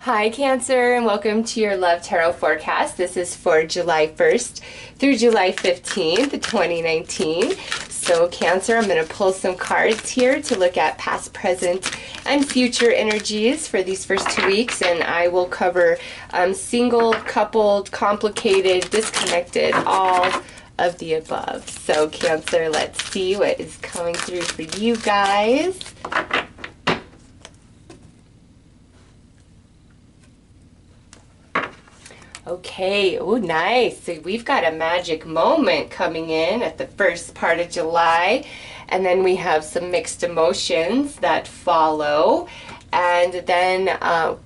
Hi Cancer, and welcome to your Love Tarot forecast. This is for July 1st through July 15th, 2019. So Cancer, I'm going to pull some cards here to look at past, present, and future energies for these first 2 weeks, and I will cover single, coupled, complicated, disconnected, all of the above. So Cancer, let's see what is coming through for you guys. Okay, oh nice. So we've got a magic moment coming in at the first part of July, and then we have some mixed emotions that follow, and then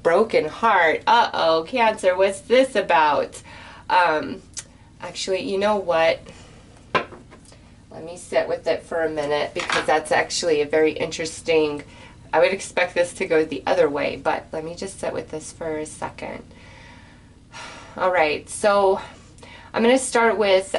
broken heart. Uh-oh, Cancer, what's this about? Actually, you know what? Let me sit with it for a minute, because that's actually a very interesting, I would expect this to go the other way, but let me just sit with this for a second. All right, so I'm going to start with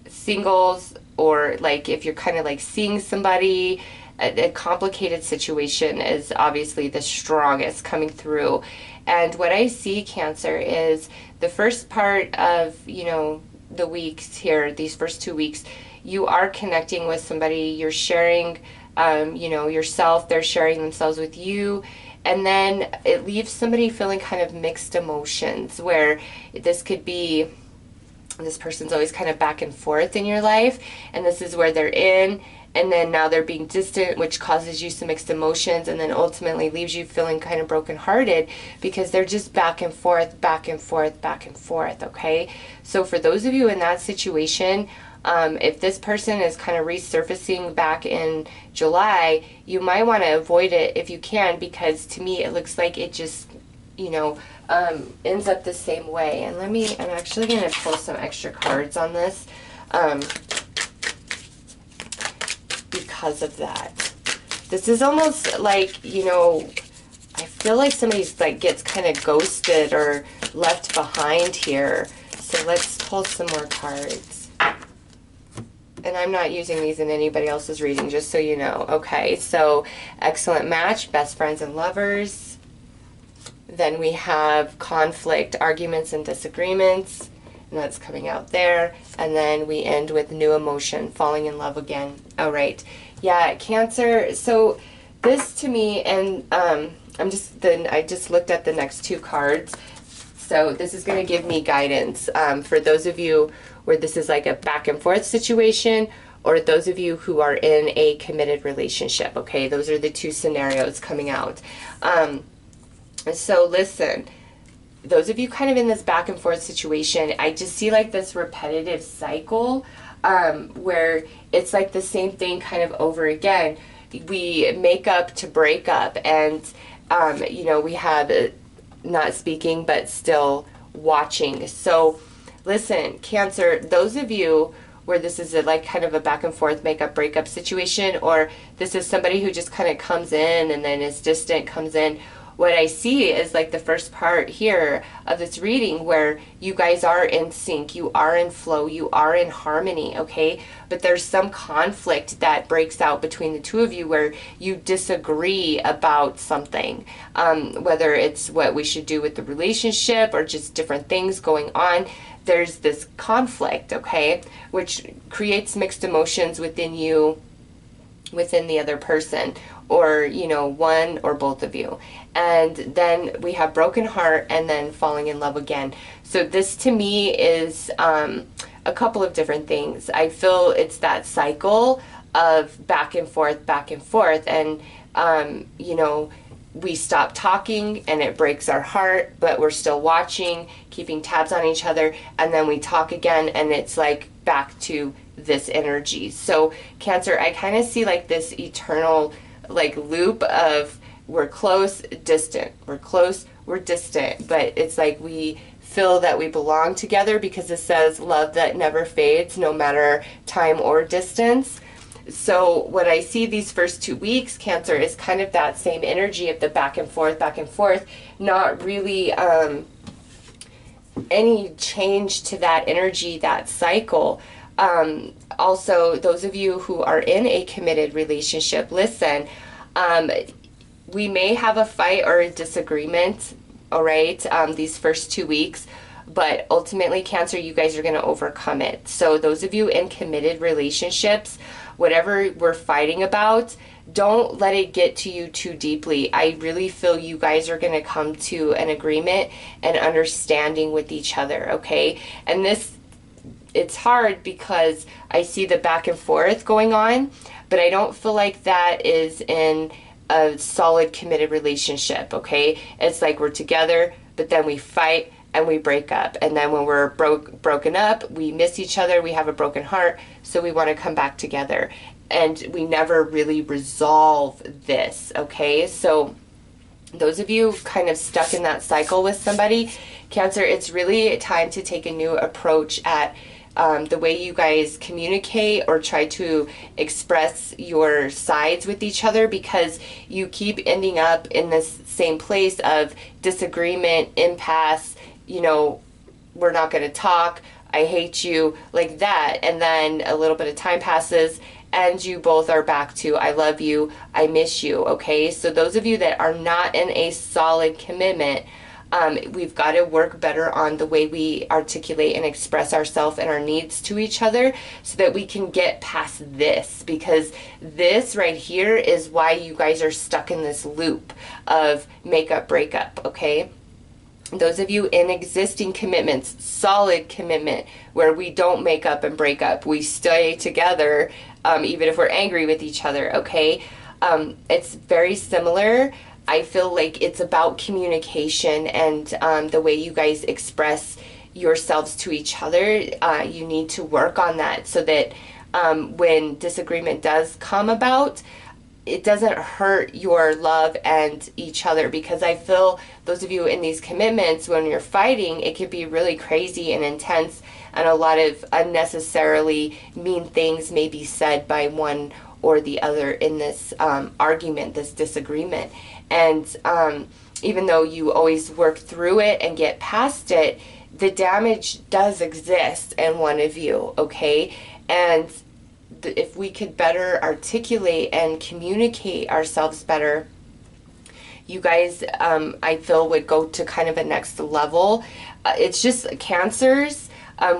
singles, or like if you're kind of like seeing somebody. A complicated situation is obviously the strongest coming through. And what I see, Cancer, is the first part of, you know, the weeks here, these first 2 weeks, you are connecting with somebody, you're sharing, you know, yourself, they're sharing themselves with you. And then it leaves somebody feeling kind of mixed emotions, where this could be, this person's always kind of back and forth in your life, and this is where they're in, and then now they're being distant, which causes you some mixed emotions, and then ultimately leaves you feeling kind of brokenhearted, because they're just back and forth, back and forth, back and forth, okay? So for those of you in that situation, if this person is kind of resurfacing back in July, you might want to avoid it if you can, because to me it looks like it just, you know, ends up the same way. And I'm actually going to pull some extra cards on this because of that. This is almost like, you know, I feel like somebody's like gets kind of ghosted or left behind here. So let's pull some more cards. And I'm not using these in anybody else's reading, just so you know. Okay, so excellent match, best friends and lovers. Then we have conflict, arguments and disagreements, and that's coming out there. And then we end with new emotion, falling in love again. All right, yeah, Cancer. So this to me, and I just looked at the next two cards. So this is going to give me guidance for those of you where this is like a back and forth situation, or those of you who are in a committed relationship. Okay, those are the two scenarios coming out. So listen, those of you kind of in this back and forth situation, I just see like this repetitive cycle where it's like the same thing kind of over again. We make up to break up, and you know, we have not speaking but still watching. So listen, Cancer, those of you where this is like kind of a back and forth make-up breakup situation, or this is somebody who just kind of comes in and then is distant, comes in, what I see is like the first part here of this reading where you guys are in sync, you are in flow, you are in harmony, okay? But there's some conflict that breaks out between the two of you where you disagree about something, whether it's what we should do with the relationship or just different things going on. There's this conflict, okay, which creates mixed emotions within you, within the other person, or, you know, one or both of you. And then we have broken heart and then falling in love again. So this to me is a couple of different things. I feel it's that cycle of back and forth, and you know, we stop talking and it breaks our heart, but we're still watching, keeping tabs on each other, and then we talk again and it's like back to this energy. So Cancer, I kind of see like this eternal like loop of we're close, distant, we're close, we're distant, but it's like we feel that we belong together because it says love that never fades no matter time or distance. So what I see these first 2 weeks, Cancer, is kind of that same energy of the back and forth, not really any change to that energy, that cycle. Also, those of you who are in a committed relationship, listen, we may have a fight or a disagreement all right, these first 2 weeks. But ultimately, Cancer, you guys are going to overcome it. So those of you in committed relationships, whatever we're fighting about, don't let it get to you too deeply. I really feel you guys are going to come to an agreement and understanding with each other, okay? And this, it's hard because I see the back and forth going on, but I don't feel like that is in a solid committed relationship, okay? It's like we're together, but then we fight and we break up. And then when we're broken up, we miss each other, we have a broken heart, so we want to come back together. And we never really resolve this, okay? So those of you kind of stuck in that cycle with somebody, Cancer, it's really time to take a new approach at the way you guys communicate or try to express your sides with each other, because you keep ending up in this same place of disagreement, impasse, you know, we're not going to talk, I hate you, like that. And then a little bit of time passes and you both are back to I love you, I miss you, okay? So those of you that are not in a solid commitment, we've got to work better on the way we articulate and express ourselves and our needs to each other so that we can get past this, because this right here is why you guys are stuck in this loop of makeup, breakup, okay? Those of you in existing commitments, solid commitment, where we don't make up and break up, we stay together, even if we're angry with each other, okay? It's very similar. I feel like it's about communication and the way you guys express yourselves to each other. You need to work on that so that when disagreement does come about, it doesn't hurt your love and each other, because I feel those of you in these commitments, when you're fighting, it can be really crazy and intense, and a lot of unnecessarily mean things may be said by one or the other in this argument, this disagreement. And even though you always work through it and get past it, the damage does exist in one of you, okay? And if we could better articulate and communicate ourselves better, you guys, I feel, would go to kind of a next level. It's just Cancers,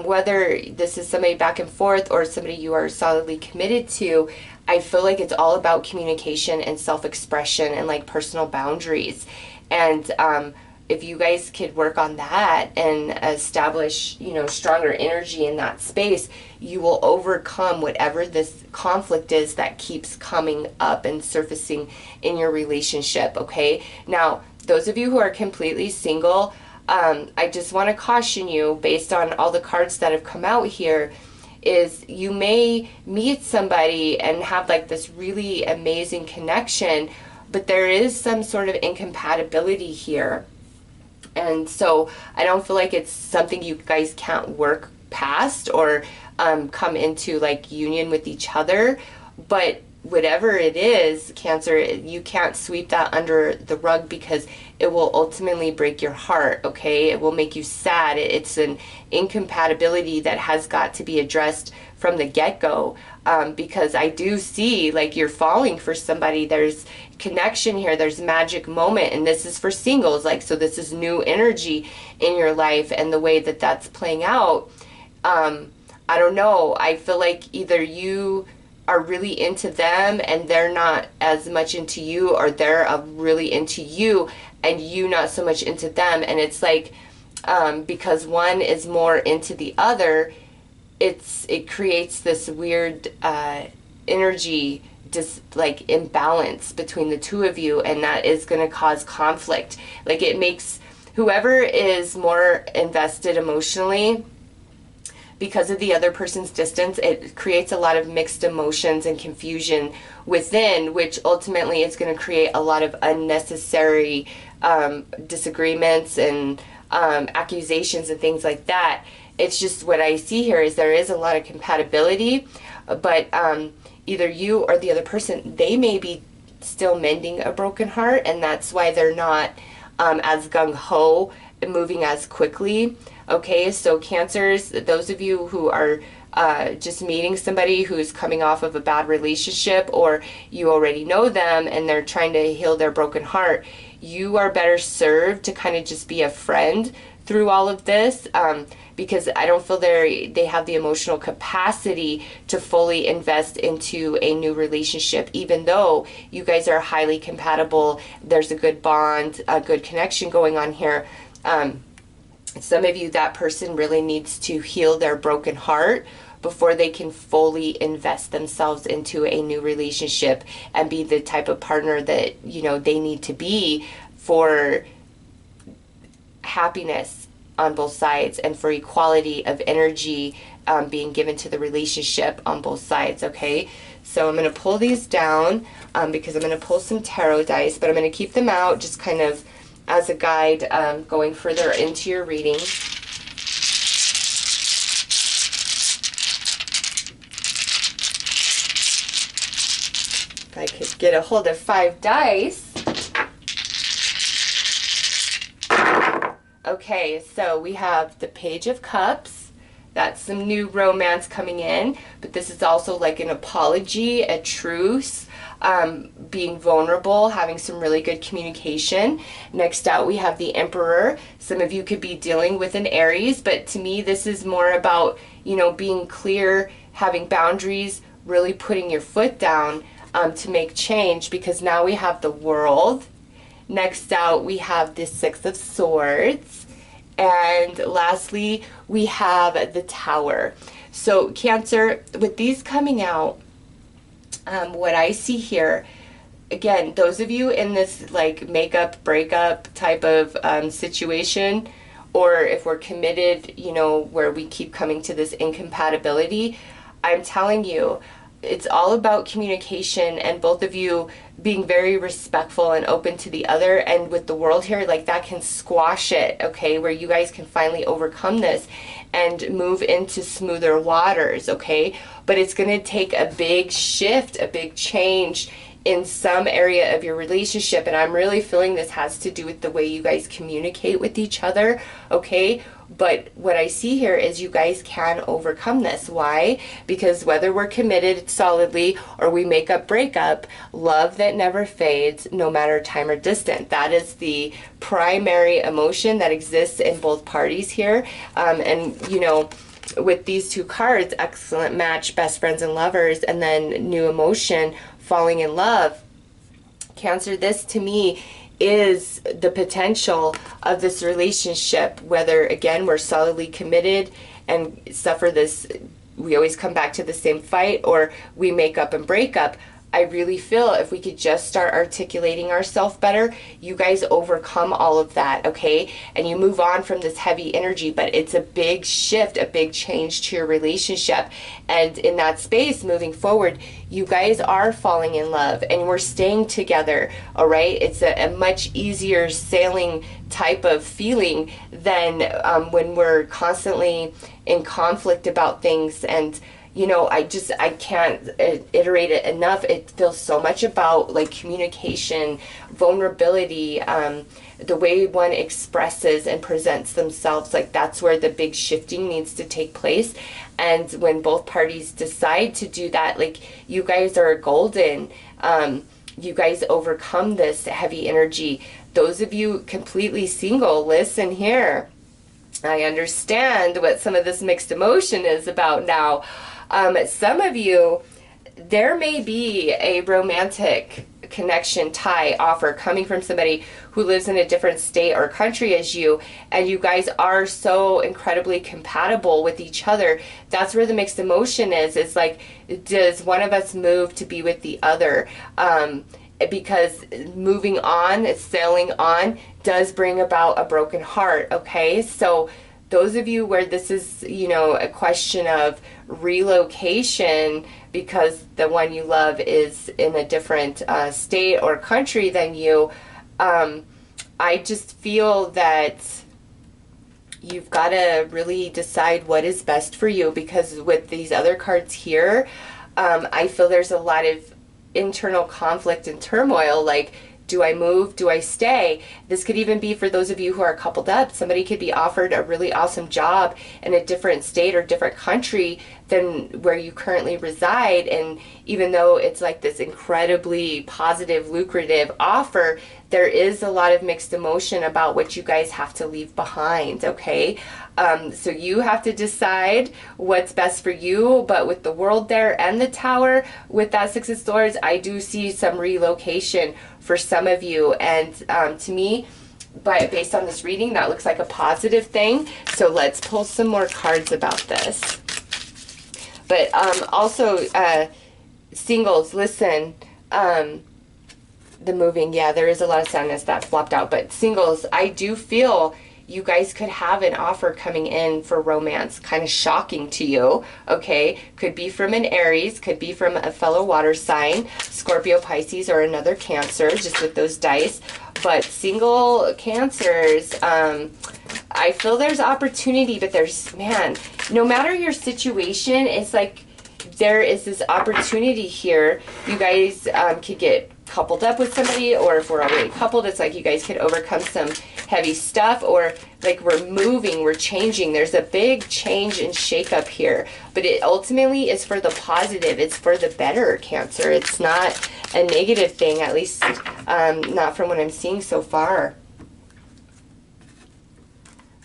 whether this is somebody back and forth or somebody you are solidly committed to, I feel like it's all about communication and self-expression and like personal boundaries. And if you guys could work on that and establish, you know, stronger energy in that space, you will overcome whatever this conflict is that keeps coming up and surfacing in your relationship, okay? Now, those of you who are completely single, I just want to caution you, based on all the cards that have come out here, is you may meet somebody and have like this really amazing connection, but there is some sort of incompatibility here. And so I don't feel like it's something you guys can't work past or come into like union with each other. But whatever it is, Cancer, you can't sweep that under the rug, because it will ultimately break your heart, okay? It will make you sad. It's an incompatibility that has got to be addressed from the get-go, because I do see like you're falling for somebody. There's connection here, there's magic moment, and this is for singles, like, so this is new energy in your life, and the way that that's playing out, I don't know, I feel like either you are really into them and they're not as much into you, or they're really into you and you not so much into them. And it's like because one is more into the other, it creates this weird energy, just like imbalance between the two of you, and that is going to cause conflict. Like, it makes whoever is more invested emotionally, because of the other person's distance, it creates a lot of mixed emotions and confusion within, which ultimately is going to create a lot of unnecessary disagreements and accusations and things like that. It's just what I see here is there is a lot of compatibility, but either you or the other person, they may be still mending a broken heart, and that's why they're not as gung-ho, moving as quickly. Okay, so Cancers, those of you who are just meeting somebody who's coming off of a bad relationship, or you already know them and they're trying to heal their broken heart, you are better served to kind of just be a friend through all of this, because I don't feel they have the emotional capacity to fully invest into a new relationship, even though you guys are highly compatible. There's a good bond, a good connection going on here. Some of you, that person really needs to heal their broken heart before they can fully invest themselves into a new relationship and be the type of partner that, you know, they need to be for happiness on both sides and for equality of energy being given to the relationship on both sides. Okay, so I'm going to pull these down because I'm going to pull some tarot dice, but I'm going to keep them out just kind of as a guide going further into your reading. If I could get a hold of 5 dice. Okay, so we have the Page of Cups. That's some new romance coming in, but this is also like an apology, a truce, being vulnerable, having some really good communication. Next out, we have the Emperor. Some of you could be dealing with an Aries, but to me, this is more about, you know, being clear, having boundaries, really putting your foot down to make change, because now we have the World. Next out, we have the Six of Swords. And lastly, we have the Tower. So Cancer, with these coming out, what I see here, again, those of you in this like makeup, breakup type of situation, or if we're committed, you know, where we keep coming to this incompatibility, I'm telling you, it's all about communication and both of you being very respectful and open to the other. And with the World here, like that can squash it, okay, where you guys can finally overcome this and move into smoother waters, okay? But it's going to take a big shift, a big change in some area of your relationship. And I'm really feeling this has to do with the way you guys communicate with each other, okay? But what I see here is you guys can overcome this. Why? Because whether we're committed solidly or we make up, break up, love that never fades, no matter time or distance. That is the primary emotion that exists in both parties here. And, you know, with these two cards, excellent match, best friends and lovers, and then new emotion, falling in love. Cancer, this to me is the potential of this relationship, whether again we're solidly committed and suffer this, we always come back to the same fight, or we make up and break up. I really feel if we could just start articulating ourselves better, you guys overcome all of that, okay? And you move on from this heavy energy, but it's a big shift, a big change to your relationship. And in that space, moving forward, you guys are falling in love and we're staying together, all right? It's a much easier sailing type of feeling than when we're constantly in conflict about things. And you know, I can't iterate it enough. It feels so much about like communication, vulnerability, the way one expresses and presents themselves. Like that's where the big shifting needs to take place. And when both parties decide to do that, like you guys are golden. You guys overcome this heavy energy. Those of you completely single, listen here. I understand what some of this mixed emotion is about now. Some of you, there may be a romantic connection, tie, offer coming from somebody who lives in a different state or country as you, and you guys are so incredibly compatible with each other. That's where the mixed emotion is. It's like, does one of us move to be with the other? Because moving on, sailing on, does bring about a broken heart, okay? So those of you where this is, you know, a question of relocation because the one you love is in a different state or country than you, I just feel that you've got to really decide what is best for you, because with these other cards here, I feel there's a lot of internal conflict and turmoil. Like, Do I move? Do I stay? This could even be for those of you who are coupled up. Somebody could be offered a really awesome job in a different state or different country than where you currently reside. And even though it's like this incredibly positive, lucrative offer, there is a lot of mixed emotion about what you guys have to leave behind, okay? So you have to decide what's best for you, but with the world there and the tower, with that Six of Swords, I do see some relocation for some of you. And to me, based on this reading, that looks like a positive thing. So let's pull some more cards about this. But also, singles, listen, the moving, yeah, there is a lot of sadness that flopped out. But singles, I do feel you guys could have an offer coming in for romance, kind of shocking to you, okay? Could be from an Aries, could be from a fellow water sign, Scorpio, Pisces, or another Cancer, just with those dice. But single Cancers, I feel there's opportunity, but there's, man, no matter your situation, it's like there is this opportunity here. You guys could get coupled up with somebody, or if we're already coupled, it's like you guys could overcome some heavy stuff, or like we're moving, we're changing. There's a big change and shakeup here, but it ultimately is for the positive. It's for the better, Cancer. It's not a negative thing, at least not from what I'm seeing so far.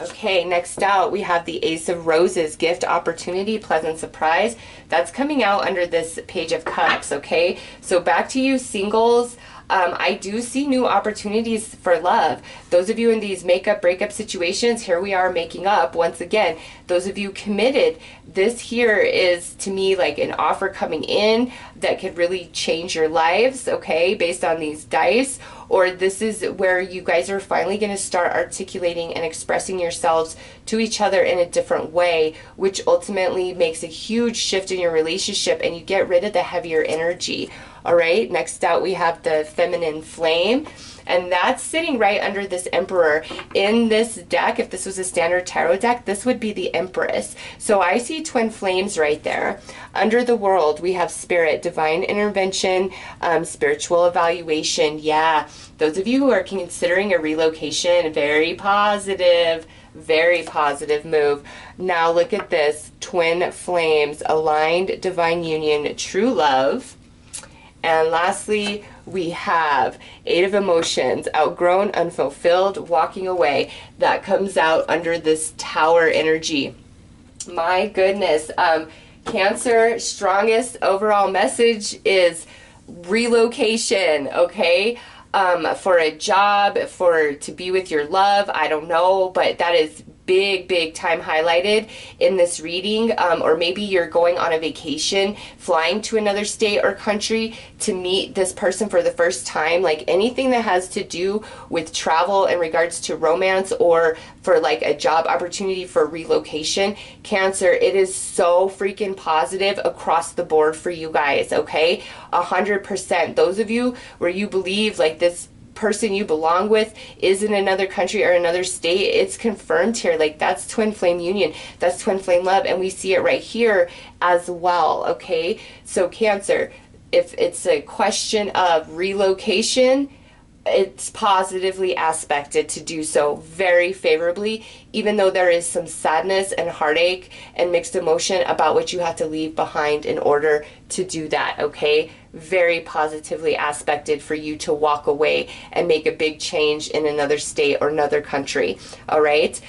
Okay, next out we have the Ace of Roses, gift, opportunity, pleasant surprise. That's coming out under this Page of Cups, okay? So back to you singles. I do see new opportunities for love. Those of you in these makeup, breakup situations, here we are making up once again. Those of you committed, this here is to me like an offer coming in that could really change your lives, okay, based on these dice. Or this is where you guys are finally going to start articulating and expressing yourselves to each other in a different way, which ultimately makes a huge shift in your relationship, and you get rid of the heavier energy. All right, next out we have the Feminine Flame, and that's sitting right under this Emperor. In this deck, if this was a standard tarot deck, this would be the Empress. So I see twin flames right there. Under the World, we have Spirit, divine intervention, spiritual evaluation. Yeah, those of you who are considering a relocation, very positive move. Now look at this, twin flames, aligned, divine union, true love. And lastly, we have Eight of Emotions, outgrown, unfulfilled, walking away. That comes out under this Tower energy. My goodness. Cancer, strongest overall message is relocation, okay? For a job, to be with your love, I don't know, but that is big time highlighted in this reading. Or maybe you're going on a vacation, flying to another state or country to meet this person for the first time. Like anything that has to do with travel in regards to romance, or for like a job opportunity for relocation, Cancer, it is so freaking positive across the board for you guys, okay? 100%. Those of you where you believe like this person you belong with is in another country or another state, it's confirmed here. Like that's twin flame union, that's twin flame love, and we see it right here as well, okay? So Cancer, if it's a question of relocation, it's positively aspected to do so very favorably, even though there is some sadness and heartache and mixed emotion about what you have to leave behind in order to do that, okay? Very positively aspected for you to walk away and make a big change in another state or another country, all right?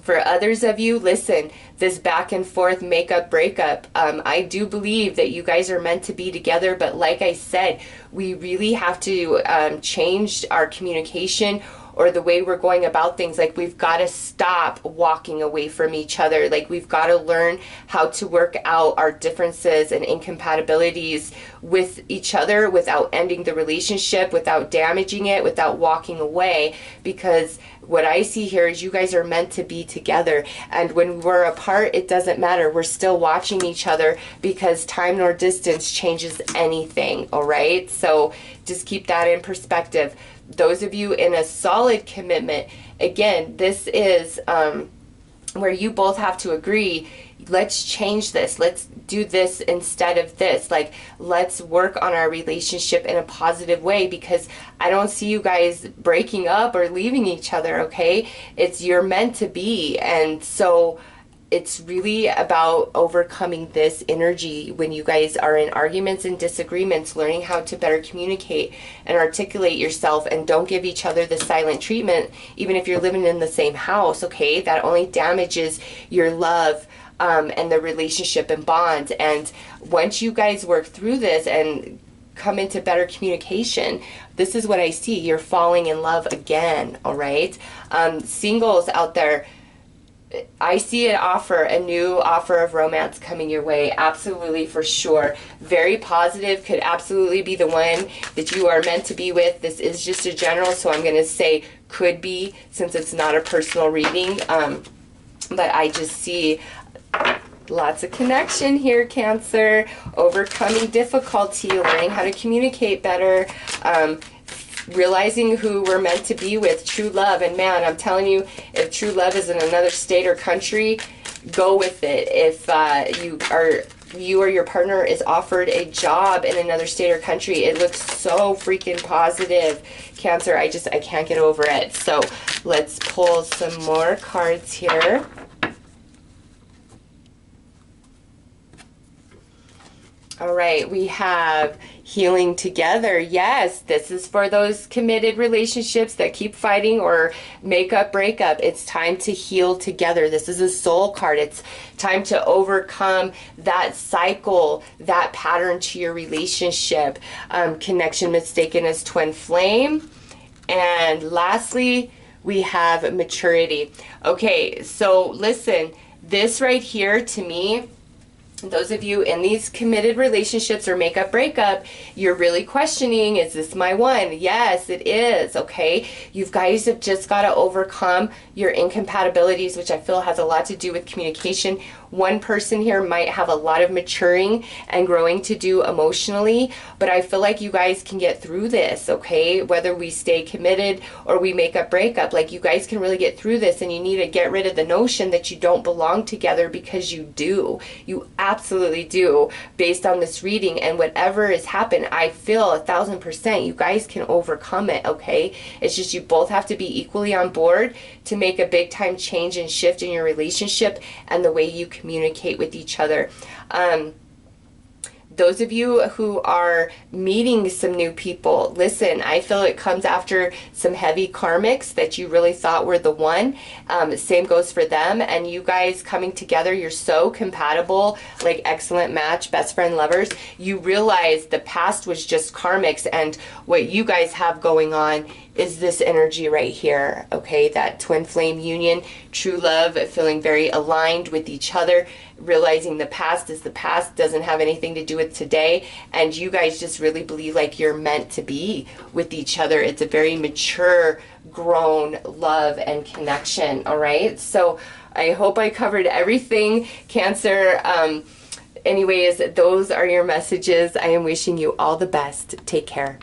For others of you, listen, this back and forth makeup breakup, I do believe that you guys are meant to be together, but like I said, we really have to change our communication or the way we're going about things. Like we've got to stop walking away from each other. Like we've got to learn how to work out our differences and incompatibilities with each other without ending the relationship, without damaging it, without walking away, because what I see here is you guys are meant to be together, and when we're apart, it doesn't matter. We're still watching each other, because time nor distance changes anything, all right? So just keep that in perspective. Those of you in a solid commitment, again, this is where you both have to agree, let's change this. Let's do this instead of this. Like, let's work on our relationship in a positive way, because I don't see you guys breaking up or leaving each other, okay? You're meant to be. And so it's really about overcoming this energy when you guys are in arguments and disagreements, learning how to better communicate and articulate yourself, and don't give each other the silent treatment, even if you're living in the same house, okay? That only damages your love and the relationship and bond. And once you guys work through this and come into better communication, this is what I see. You're falling in love again, all right? Singles out there, I see a new offer of romance coming your way. Absolutely, for sure. Very positive. Could absolutely be the one that you are meant to be with. This is just a general, so I'm going to say could be, since it's not a personal reading. But I just see lots of connection here, Cancer. Overcoming difficulty, learning how to communicate better, realizing who we're meant to be with, true love. And man, I'm telling you, if true love is in another state or country, go with it. If you or your partner is offered a job in another state or country, it looks so freaking positive, Cancer. I can't get over it. So let's pull some more cards here. All right, we have healing together. Yes, this is for those committed relationships that keep fighting or make up, break up. It's time to heal together. This is a soul card. It's time to overcome that cycle, that pattern to your relationship. Connection mistaken as twin flame. And lastly, we have maturity. Okay, so listen, this right here to me, those of you in these committed relationships or make up, break up, you're really questioning, is this my one? Yes, it is, okay? You guys have just got to overcome your incompatibilities, which I feel has a lot to do with communication. One person here might have a lot of maturing and growing to do emotionally, but I feel like you guys can get through this, okay? Whether we stay committed or we make up, break up, like you guys can really get through this, and you need to get rid of the notion that you don't belong together, because you do. You absolutely do, based on this reading. And whatever has happened, I feel 1000% you guys can overcome it, okay? It's just you both have to be equally on board to make a big time change and shift in your relationship and the way you communicate with each other. Those of you who are meeting some new people, listen, I feel it comes after some heavy karmics that you really thought were the one. Same goes for them. And you guys coming together, you're so compatible, like excellent match, best friend lovers. You realize the past was just karmics, and what you guys have going on is this energy right here, okay? That twin flame union, true love, feeling very aligned with each other, realizing the past is the past, doesn't have anything to do with today, and you guys just really believe like you're meant to be with each other. It's a very mature, grown love and connection, all right? So I hope I covered everything, Cancer. Anyways, those are your messages. I am wishing you all the best. Take care.